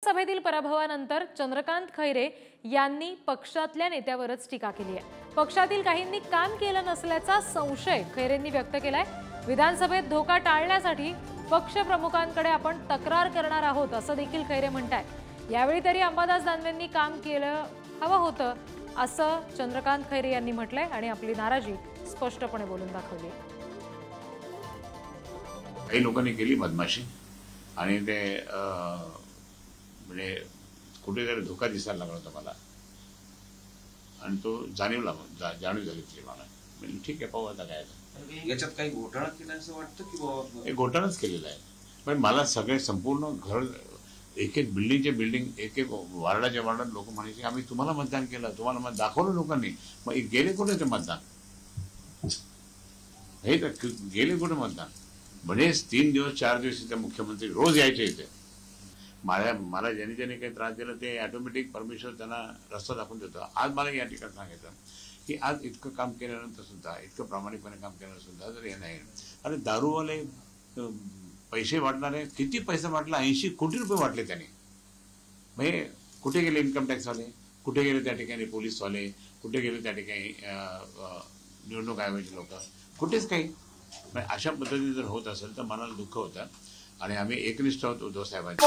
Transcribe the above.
विधानसभेतील पराभवानंतर चंद्रकांत खैरे यांनी पक्षातल्या नेत्यावरच टीका केली आहे। पक्षातील काहींनी काम केलं नसल्याचा संशय खैरेंनी व्यक्त केलाय। विधानसभेत धोका टाळण्यासाठी पक्ष प्रमुखांकडे आपण तक्रार करणार आहोत असं देखील खैरे म्हणतात। यावेळी तरी अंबादास दानवेंनी काम केलं हवं होतं असं चंद्रकांत खैरे यांनी म्हटलंय आणि आपली नाराजी स्पष्टपणे बोलून दाखवली। काही लोकांनी केली बदमाशी आणि ते म्हणजे कुठेतरी धोका दिसायला लागला होता मला आणि तो जाणीव झाली ती मला। म्हणजे ठीक आहे, पाहू आता काय याच्यात काही घोटाळा केला असं वाटतं की बाबा हे घोटाळाच केलेला आहे। पण मला सगळे संपूर्ण घर एक एक बिल्डिंगचे बिल्डिंग एक एक वार्डाच्या वार्डात लोक म्हणायचे आम्ही तुम्हाला मतदान केलं, तुम्हाला मत दाखवलं लोकांनी, मग गेले कुठे ते मतदान? हे तर गेले कुठे मतदान? म्हणजे 3 दिवस 4 दिवस इथे मुख्यमंत्री रोज यायचे इथे। मला ज्यांनी काही त्रास दिला ते ऑटोमॅटिक परमेश्वर त्यांना रस्ता दाखवून देतो। आज मला या ठिकाणी सांगायचं की आज इतकं काम केल्यानंतर सुद्धा, इतकं प्रामाणिकपणे काम केल्यानंतर सुद्धा जर हे नाही, अरे दारूवाले पैसे वाटणारे किती पैसे वाटला? 80 कोटी रुपये वाटले त्याने। म्हणजे कुठे गेले इन्कम टॅक्सवाले, कुठे गेले त्या ठिकाणी पोलीसवाले, कुठे गेले त्या ठिकाणी निवडणूक आयोगाचे लोक, कुठेच काही। अशा पद्धतीने जर होत असेल तर मनाला दुःख होतं आणि आम्ही एकनिष्ठ आहोत उद्धव साहेबांचे।